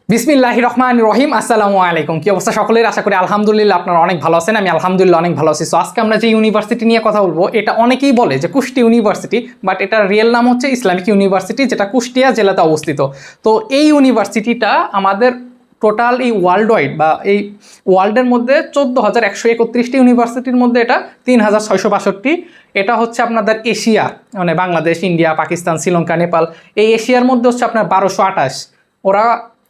বিসমিল্লাহির রহমানির রহিম। আসসালামু আলাইকুম। কি অবস্থা সকলের? আশা করি আলহামদুলিল্লাহ আপনারা অনেক ভালো আছেন। আমি আলহামদুলিল্লাহ অনেক ভালো আছি। সো আজকে আমরা যে ইউনিভার্সিটি নিয়ে কথা বলবো, এটা অনেকেই বলে যে কুষ্টি ইউনিভার্সিটি, বাট এটার রিয়েল নাম হচ্ছে ইসলামিক ইউনিভার্সিটি, যেটা কুষ্টিয়া জেলাতে অবস্থিত। তো এই ইউনিভার্সিটিটা আমাদের টোটাল এই ওয়ার্ল্ড ওয়াইড বা এই ওয়ার্ল্ডের মধ্যে 14,131টি ইউনিভার্সিটির মধ্যে এটা 3,662। এটা হচ্ছে আপনাদের এশিয়া, মানে বাংলাদেশ, ইন্ডিয়া, পাকিস্তান, শ্রীলঙ্কা, নেপাল, এই এশিয়ার মধ্যে হচ্ছে আপনার 1228। ওরা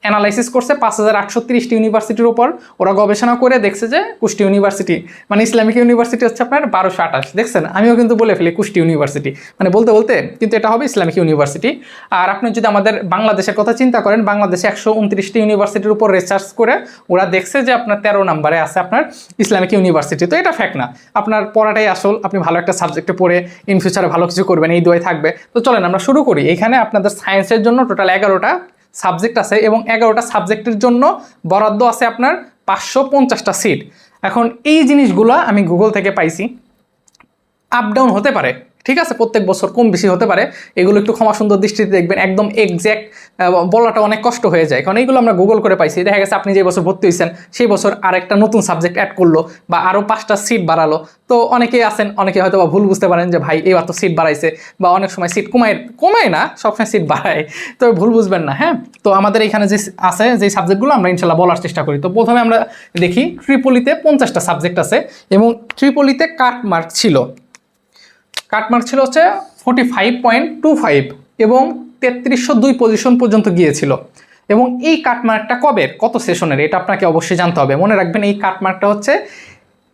অ্যানালাইসিস করছে 5,830টি ইউনিভার্সিটির উপর। ওরা গবেষণা করে দেখছে যে কুষ্টি ইউনিভার্সিটি মানে ইসলামিক ইউনিভার্সিটি হচ্ছে আপনার 1228। দেখছেন, আমিও কিন্তু বলে ফেলি কুষ্টি ইউনিভার্সিটি, মানে বলতে বলতে, কিন্তু এটা হবে ইসলামিক ইউনিভার্সিটি। আর আপনি যদি আমাদের বাংলাদেশের কথা চিন্তা করেন, বাংলাদেশে 129টি ইউনিভার্সিটির উপর রিসার্চ করে ওরা দেখছে যে আপনার 13 নম্বরে আছে আপনার ইসলামিক ইউনিভার্সিটি। তো এটা ফ্যাক্ট না, আপনার পড়াটাই আসল। আপনি ভালো একটা সাবজেক্টে পড়ে ইন ফিউচারে ভালো কিছু করবেন, এই দোয়াই থাকবে। তো চলেন আমরা শুরু করি। এখানে আপনাদের সায়েন্সের জন্য টোটাল 11টা সাবজেক্ট আছে এবং 11টা সাবজেক্টের জন্য বরাদ্দ আছে আপনার 550টা সিট। এখন এই জিনিসগুলো আমি গুগল থেকে পাইছি, আপ ডাউন হতে পারে, ঠিক আছে, প্রত্যেক বছর কম বেশি হতে পারে। এগুলো একটু ক্ষমা সুন্দর দৃষ্টিতে দেখবেন, একদম এক্স্যাক্ট বলাটা অনেক কষ্ট হয়ে যায়, কারণ এইগুলো আমরা গুগল করে পাইছি। দেখা গেছে আপনি যে বছর ভর্তি হয়েছেন সেই বছর আরেকটা নতুন সাবজেক্ট অ্যাড করলো বা আরও 5টা সিট বাড়ালো। তো অনেকেই আছেন, অনেকে হয়তো বা ভুল বুঝতে পারেন যে ভাই এবার তো সিট বাড়াইছে, বা অনেক সময় সিট কমায় না, সবসময় সিট বাড়ায়। তো ভুল বুঝবেন না, হ্যাঁ। তো আমাদের এখানে যে আছে যে সাবজেক্টগুলো আমরা ইনশাল্লাহ বলার চেষ্টা করি। তো প্রথমে আমরা দেখি ট্রিপলিতে 50টা সাবজেক্ট আছে এবং ট্রিপলিতে কাটমার্ক ছিল হচ্ছে 45.25 এবং 3302 পজিশন পর্যন্ত গিয়েছিল। এবং এই কাটমার্কটা কত সেশনের, এটা আপনাকে অবশ্যই জানতে হবে। মনে রাখবেন, এই কাটমার্কটা হচ্ছে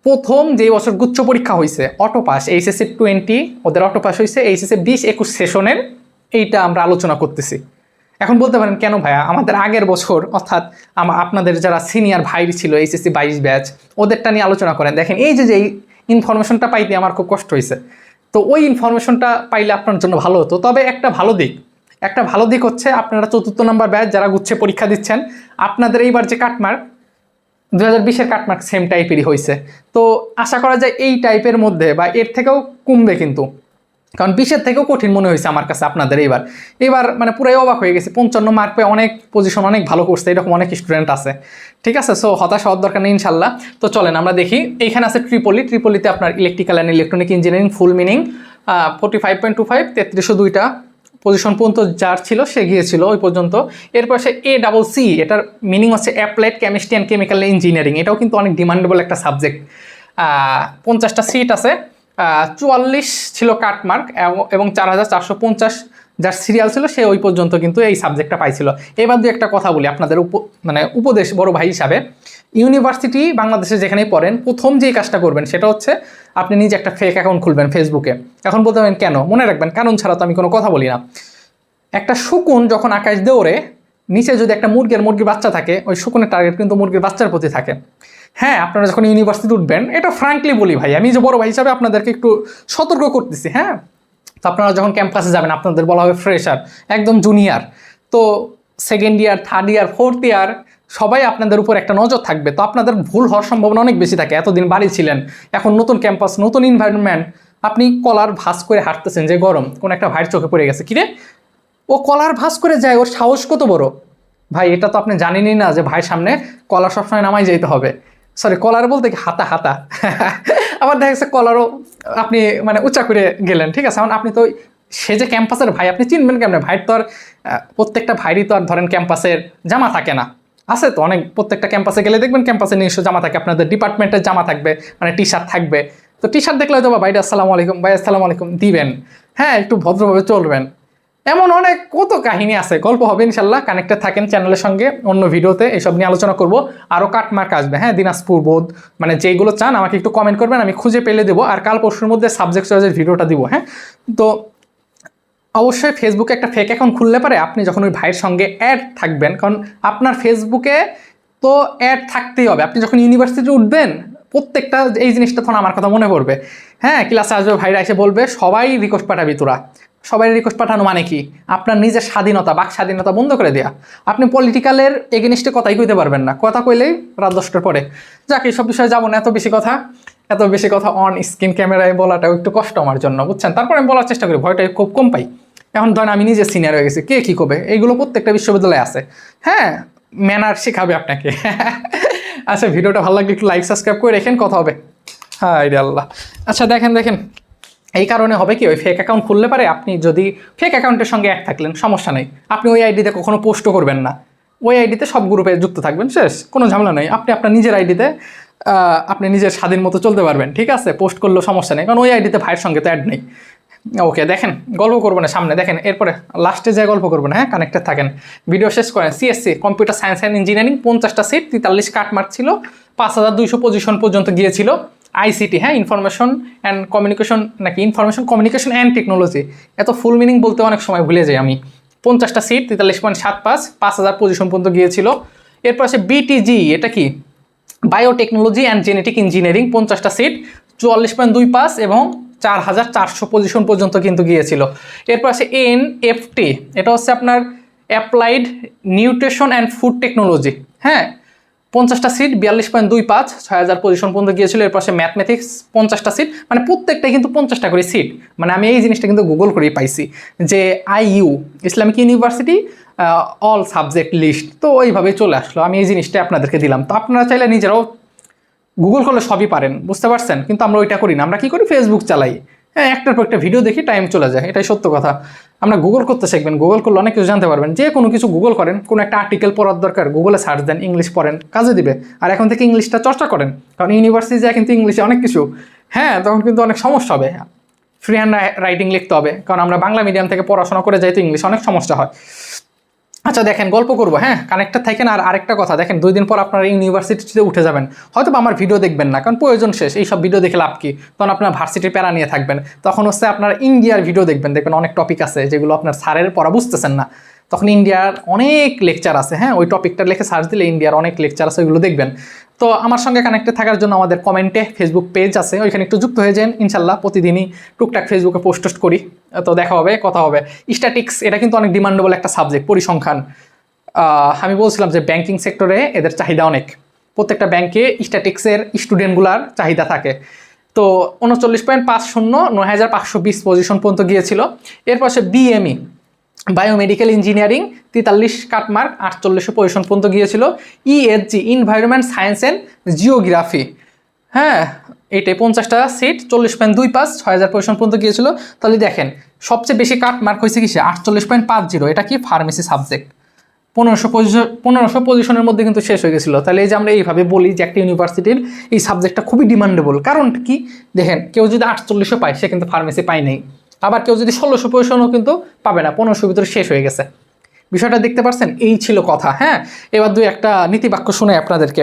প্রথম যেই বছর গুচ্ছ পরীক্ষা হয়েছে, অটোপাস, এইচএসসি 20 ওদের অটোপাস হয়েছে, এইচএসসি 20-21 সেশনের এইটা আমরা আলোচনা করতেছি। এখন বলতে পারেন কেন ভাইয়া, আমাদের আগের বছর অর্থাৎ আপনাদের যারা সিনিয়র ভাই ছিল এইচএসসি 22 ব্যাচ, ওদেরটা নিয়ে আলোচনা করেন। দেখেন, এই যে ইনফরমেশনটা পাইতে আমার খুব কষ্ট হয়েছে। তো ওই ইনফরমেশনটা পাইলে আপনার জন্য ভালো হতো। তবে একটা ভালো দিক হচ্ছে, আপনারা 4র্থ নম্বর ব্যাচ যারা গুচ্ছে পরীক্ষা দিচ্ছেন, আপনাদের এইবার যে কাটমার্ক 2020-এর কাটমার্ক সেম টাইপেরই হয়েছে। তো আশা করা যায় এই টাইপের মধ্যে বা এর থেকেও কমবে, কিন্তু কারণ 20-এর থেকেও কঠিন মনে হয়েছে আমার কাছে আপনাদের এইবার মানে পুরাই অবাক হয়ে গেছে। 55 মার্ক পেয়ে অনেক পজিশন অনেক ভালো করছে, এরকম অনেক স্টুডেন্ট আছে, ঠিক আছে। সো হতাশ হওয়ার দরকার নেই ইনশাল্লাহ। তো চলেন আমরা দেখি। এইখানে আছে ট্রিপলিতে আপনার electrical and electronic engineering full meaning 45.25, 3302টা পজিশন পর্যন্ত যার ছিল সে গিয়েছিল ওই পর্যন্ত। এরপর সে ACC, এটার মিনিং হচ্ছে applied chemistry and chemical engineering. এটাও কিন্তু অনেক ডিমান্ডেবল একটা সাবজেক্ট। 50টা সিট আছে, 44 ছিল কাটমার্ক এবং 4450 যার সিরিয়াল ছিল সে ওই পর্যন্ত কিন্তু এই সাবজেক্টটা পাইছিল। এবার দিয়ে একটা কথা বলি আপনাদের উপদেশ বড় ভাই হিসাবে, ইউনিভার্সিটি বাংলাদেশে যেখানেই পড়েন, প্রথম যেই কাজটা করবেন সেটা হচ্ছে আপনি নিজে একটা ফেক অ্যাকাউন্ট খুলবেন ফেসবুকে। এখন বলতে পারেন কেন, মনে রাখবেন কারণ ছাড়া তো আমি কোনো কথা বলি না। একটা শকুন যখন আকাশ দৌড়ে, নিচে যদি একটা মুরগির বাচ্চা থাকে, ওই শকুনের টার্গেট কিন্তু মুরগির বাচ্চার প্রতি থাকে। হ্যাঁ, আপনারা যখন ইউনিভার্সিটি উঠবেন, এটা ফ্র্যাঙ্কলি বলি ভাই, আমি যে বড় ভাই হিসাবে আপনাদেরকে একটু সতর্ক করতেছি, হ্যাঁ। তো আপনারা যখন ক্যাম্পাসে যাবেন, আপনাদের বলা হবে ফ্রেশার, একদম জুনিয়র। তো second year, third year, fourth year সবাই আপনাদের উপর একটা নজর থাকবে। তো আপনাদের ভুল হওয়ার সম্ভাবনা অনেক বেশি থাকে। এতদিন বাড়ি ছিলেন, এখন নতুন ক্যাম্পাস, নতুন এনভায়রনমেন্ট, আপনি কলার ভাঁজ করে হাঁটতেছেন, যে গরম, কোন একটা ভাইয়ের চোখে পড়ে গেছে, কিরে ও কলার ভাঁজ করে যায়, ওর সাহস কত বড় ভাই। এটা তো আপনি জানেনই না যে ভাই সামনে কলার সবসময় নামাই যেতে হবে। সরি, কলার বলতে কি, হাতা আবার দেখা গেছে কলারও আপনি মানে উঁচা করে গেলেন, ঠিক আছে। এখন আপনি তো সে যে ক্যাম্পাসের ভাই, আপনি চিনবেন কেমন? ভাইয়ের তো আর প্রত্যেকটা ভাইরই তো আর ধরেন ক্যাম্পাসের জামা থাকে না, আছে তো অনেক। প্রত্যেকটা ক্যাম্পাসে গেলে দেখবেন ক্যাম্পাসে নিজস্ব জামা থাকে, আপনাদের ডিপার্টমেন্টের জামা থাকবে, মানে টি শার্ট থাকবে। তো টি শার্ট দেখলে হয়তো ভাই আসসালামু আলাইকুম, ভাই আসসালামু আলাইকুম দিবেন, হ্যাঁ, একটু ভদ্রভাবে চলবেন। এমন অনেক কত কাহিনী আছে, গল্প হবে ইনশাল্লাহ। কানেক্টেড থাকেন চ্যানেলের সঙ্গে, অন্য ভিডিওতে এসব নিয়ে আলোচনা করব। আরও কাটমার্ক আসবে, হ্যাঁ, দিনাজপুর বোধ, মানে যেগুলো চান আমাকে একটু কমেন্ট করবেন, আমি খুঁজে পেলে দেবো। আর কাল পরশুর মধ্যে সাবজেক্ট চয়েসের ভিডিওটা দিব, হ্যাঁ। তো অবশ্যই ফেসবুকে একটা ফেক অ্যাকাউন্ট খুললে পারে আপনি যখন ওই ভাইয়ের সঙ্গে অ্যাড থাকবেন, কারণ আপনার ফেসবুকে তো অ্যাড থাকতেই হবে। আপনি যখন ইউনিভার্সিটি উঠবেন, প্রত্যেকটা এই জিনিসটা তখন আমার কথা মনে পড়বে, হ্যাঁ। ক্লাসে আসবে, ভাইরা এসে বলবে সবাই রিকোয়েস্ট পাঠাবি তোরা। সবাই রিকোয়েস্ট পাঠানো মানে কি? আপনার নিজের স্বাধীনতা, বাক স্বাধীনতা বন্ধ করে দেয়া। আপনি পলিটিক্যালের এগেনিস্টে কথাই কইতে পারবেন না, কথা কইলেই রাত 10টার পরে। যাক, এইসব বিষয়ে যাবো না, এত বেশি কথা অন স্ক্রিন ক্যামেরায় বলাটাও একটু কষ্ট আমার জন্য, বুঝছেন। তারপরে আমি বলার চেষ্টা করি, ভয়টা খুব কম পাই। এখন ধরেন আমি নিজে সিনিয়র হয়ে গেছি, কে কী করবে, এইগুলো প্রত্যেকটা বিশ্ববিদ্যালয়ে আছে, হ্যাঁ। ম্যানার শেখাবে আপনাকে। আচ্ছা, ভিডিওটা ভালো লাগলে একটু লাইক সাবস্ক্রাইব করে রেখেন, কথা হবে। হায় রে আল্লাহ। আচ্ছা দেখেন এই কারণে হবে কি, ওই ফেক অ্যাকাউন্ট খুললে পারে আপনি যদি ফেক অ্যাকাউন্টের সঙ্গে অ্যাড থাকলেন সমস্যা নেই, আপনি ওই আইডিতে কখনো পোস্টও করবেন না, ওই আইডিতে সব গ্রুপে যুক্ত থাকবেন, শেষ, কোনো ঝামেলা নেই। আপনি আপনার নিজের আইডিতে আপনি নিজের স্বাধীন মতো চলতে পারবেন, ঠিক আছে, পোস্ট করলেও সমস্যা নেই, কারণ ওই আইডিতে ভাইয়ের সঙ্গে তো অ্যাড নেই। ওকে, দেখেন গল্প করবো না সামনে, দেখেন এরপরে লাস্টে যে গল্প করবো না, হ্যাঁ, কানেক্টেড থাকেন, ভিডিও শেষ করেন। CSC computer science and engineering 50টা সিট, 43 কাটমার্ক ছিল, 5200 পজিশন পর্যন্ত গিয়েছিল। আইসিটি, হ্যাঁ, ইনফরমেশন অ্যান্ড কমিউনিকেশন নাকি ইনফরমেশন কমিউনিকেশন অ্যান্ড টেকনোলজি, এত ফুল মিনিং বলতে অনেক সময় ভুলে যাই আমি। 50টা সিট, 43.75, 5000 পজিশন পর্যন্ত গিয়েছিল। এরপর আছে বিটিজি, এটা কি বায়োটেকনোলজি অ্যান্ড জেনেটিক ইঞ্জিনিয়ারিং, 50টা সিট, 44.25 এবং 4400 পজিশন পর্যন্ত কিন্তু গিয়েছিল। এরপর আছে এনএফটি, এটা হচ্ছে আপনার applied nutrition and food technology, হ্যাঁ, 50টা সিট, 42.25, 6000 পজিশন পর্যন্ত গিয়েছিল। এরপর আছে ম্যাথমেটিক্স, 50টা সিট, মানে প্রত্যেকটাই কিন্তু 50টা করে সিট। মানে আমি এই জিনিসটা কিন্তু গুগল করেই পাইছি যে IU Islamic university all subject list, তো ওইভাবেই চলে আসলো। আমি এই জিনিসটা আপনাদেরকে দিলাম, তো আপনারা চাইলে নিজেরাও গুগল করলে সবই পারেন, বুঝতে পারছেন, কিন্তু আমরা ওইটা করি না। আমরা কি করি, ফেসবুক চালাই, হ্যাঁ, একটার পর একটা ভিডিও দেখি, টাইম চলে যায়, এটাই সত্য কথা। আমরা গুগল করতে শিখবেন, গুগল করলে অনেক কিছু জানতে পারবেন। যে কোনো কিছু গুগল করেন, কোনো একটা আর্টিকেল পড়ার দরকার, গুগলে সার্চ দেন, ইংলিশ পড়েন, কাজে দিবে। আর এখন থেকে ইংলিশটা চর্চা করেন, কারণ ইউনিভার্সিটি যায় কিন্তু ইংলিশে অনেক কিছু, হ্যাঁ, তখন কিন্তু অনেক সমস্যা হবে। ফ্রি হ্যান্ড রাইটিং লিখতে হবে, কারণ আমরা বাংলা মিডিয়াম থেকে পড়াশোনা করে যাই, তো ইংলিশ অনেক সমস্যা হয়। আচ্ছা দেখেন, গল্প করবো, হ্যাঁ, কানেক্টেড থাকেন। আর আরেকটা কথা, দেখেন 2 দিন পর আপনারা ইউনিভার্সিটিতে উঠে যাবেন, হয়তো বা আমার ভিডিও দেখবেন না, কারণ প্রয়োজন শেষ, এইসব ভিডিও দেখে লাভ কি, তখন আপনার ভার্সিটির প্যারা নিয়ে থাকবেন। তখন হচ্ছে আপনার ইন্ডিয়ার ভিডিও দেখবেন অনেক টপিক আছে যেগুলো আপনার স্যারের পড়া বুঝতেছেন না, তখন ইন্ডিয়ার অনেক লেকচার আছে, হ্যাঁ, ওই টপিকটা লিখে সার্চ দিলে ইন্ডিয়ার অনেক লেকচার আছে, ওইগুলো দেখবেন। তো আমার সঙ্গে কানেক্টেড থাকার জন্য আমাদের কমেন্টে ফেসবুক পেজ আছে, ওইখানে একটু যুক্ত হয়ে যান, ইনশাল্লাহ প্রতিদিনই টুকটাক ফেসবুকে পোস্ট করি, তো দেখা হবে, কথা হবে। স্ট্যাটিক্স, এটা কিন্তু অনেক ডিমান্ডেবল একটা সাবজেক্ট, পরিসংখ্যান। আমি বলছিলাম যে ব্যাংকিং সেক্টরে এদের চাহিদা অনেক, প্রত্যেকটা ব্যাংকে স্ট্যাটিক্সের স্টুডেন্টগুলার চাহিদা থাকে। তো 39.50, 9520 পজিশন পর্যন্ত গিয়েছিল। এরপর সে BME biomedical engineering, 43 cut mark, 4800 position পর্যন্ত গিয়েছিল। ESG environment science and geography, হ্যাঁ, এইটাই 50টা সিট, 40.25, 6000 পজিশন পর্যন্ত গিয়েছিল। তাহলে দেখেন সবচেয়ে বেশি কাটমার্ক হয়েছে কিসে, 48.50, এটা কি ফার্মেসি সাবজেক্ট, 1500 পজিশনের মধ্যে কিন্তু শেষ হয়ে গেছিলো। তাহলে এই যে আমরা এইভাবে বলি যে একটা ইউনিভার্সিটির এই সাবজেক্টটা খুবই ডিমান্ডেবল, কারণ কি দেখেন, কেউ যদি 4800 পায় সে কিন্তু ফার্মেসি পায় নাই, আবার কেউ যদি 1600 পজিশনও কিন্তু পাবে না, 1500 ভিতরে শেষ হয়ে গেছে। বিষয়টা দেখতে পাচ্ছেন, এই ছিল কথা, হ্যাঁ। এবার একটা নীতিবাক্য শুনে আপনাদেরকে,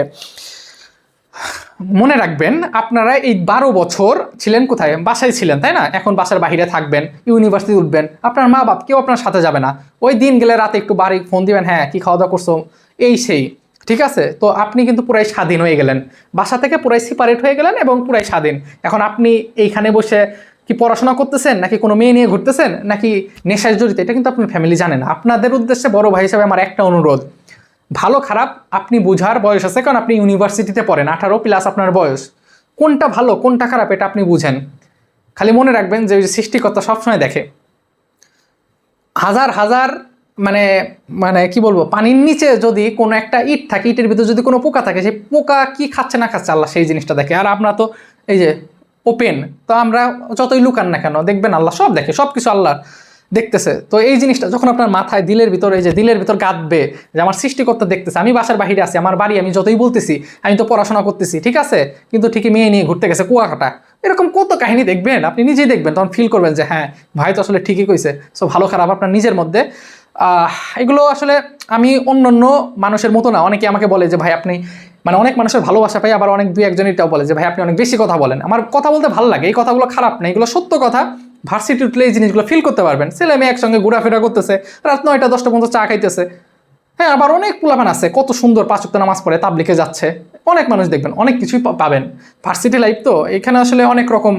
মনে রাখবেন আপনারা এই 12 বছর ছিলেন কোথায়, বাসায় ছিলেন, তাই না? এখন বাসার বাইরে থাকবেন, ইউনিভার্সিটি উঠবেন, আপনার মা বাপ কেউ আপনার সাথে যাবে না, ওই দিন গেলে রাতে একটু বাড়ি ফোন দিবেন, হ্যাঁ কি খাওয়া দাওয়া করছো, এই সেই, ঠিক আছে? তো আপনি কিন্তু পুরাই স্বাধীন হয়ে গেলেন, বাসা থেকে পুরাই সেপারেট হয়ে গেলেন এবং পুরাই স্বাধীন। এখন আপনি এইখানে বসে কি পড়াশোনা করতেছেন, নাকি কোনো মেয়ে নিয়ে ঘুরতেছেন, নাকি নেশায় জড়িত, এটা কিন্তু আপনার ফ্যামিলি জানে না। আপনাদের উদ্দেশ্যে বড় ভাই হিসাবে আমার একটা অনুরোধ, ভালো খারাপ আপনি বুঝার বয়স আছে, কারণ আপনি ইউনিভার্সিটিতে পড়েন, 18+ আপনার বয়স, কোনটা ভালো কোনটা খারাপ এটা আপনি বুঝেন। খালি মনে রাখবেন যে ওই যে সৃষ্টিকর্তা সবসময় দেখে, হাজার হাজার মানে মানে কি বলবো, পানির নিচে যদি কোনো একটা ইট থাকে, ইটের ভিতরে যদি কোনো পোকা থাকে, সেই পোকা কি খাচ্ছে না খাচ্ছে আল্লাহ সেই জিনিসটা দেখে। আর আমরা তো এই যে ওপেন, তো আমরা যতই লুকান না কেন দেখবেন আল্লাহ সব দেখে, সব কিছু আল্লাহ দেখতেছে। তো এই জিনিসটা যখন আপনার মাথায় দিলের ভিতরে, এই যে দিলের ভিতর গাঁথবে যে আমার সৃষ্টিকর্তা দেখতেছে, আমি বাসার বাহিরে আছি, আমার বাড়ি, আমি যতই বলতেছি আমি তো পড়াশোনা করতেছি, ঠিক আছে, কিন্তু ঠিকই মেয়ে নিয়ে ঘুরতে গেছে কুয়াকাটা, এরকম কত কাহিনী দেখবেন, আপনি নিজেই দেখবেন, তখন ফিল করবেন যে হ্যাঁ ভাই তো আসলে ঠিকই কইছে। সো ভালো খারাপ আপনার নিজের মধ্যে। এগুলো আসলে আমি অন্য অন্য মানুষের মতো না, অনেকে আমাকে বলে যে ভাই আপনি, মানে অনেক মানুষের ভালোবাসা পাই, আবার অনেক 2-1জন এটাও বলে যে ভাই আপনি অনেক বেশি কথা বলেন। আমার কথা বলতে ভালো লাগে, এই কথাগুলো খারাপ না, এগুলো সত্য কথা। ভার্সিটি উঠলে এই জিনিসগুলো ফিল করতে পারবেন, ছেলে মেয়ে একসঙ্গে ঘোরাফেরা করতেছে, রাত 9টা-10টা পর্যন্ত চা খাইতেছে, হ্যাঁ, আবার অনেক পোলাপান আছে কত সুন্দর 5 ওয়াক্ত নামাজ পড়ে তাবলিগে যাচ্ছে, অনেক মানুষ দেখবেন, অনেক কিছুই পাবেন। ভার্সিটি লাইফ তো এখানে আসলে অনেক রকম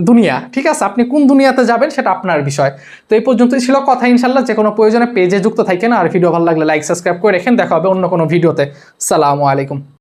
দুনিয়া, ঠিক আছে, আপনি কোন দুনিয়াতে যাবেন সেটা আপনার বিষয়। তো এই পর্যন্তই ছিল কথা, ইনশাল্লাহ যে কোনো প্রয়োজনে পেজে যুক্ত থাকেন, আর ভিডিও ভালো লাগলে লাইক সাবস্ক্রাইব করে রেখেন। দেখা হবে অন্য কোনো ভিডিওতে। আসসালামু আলাইকুম।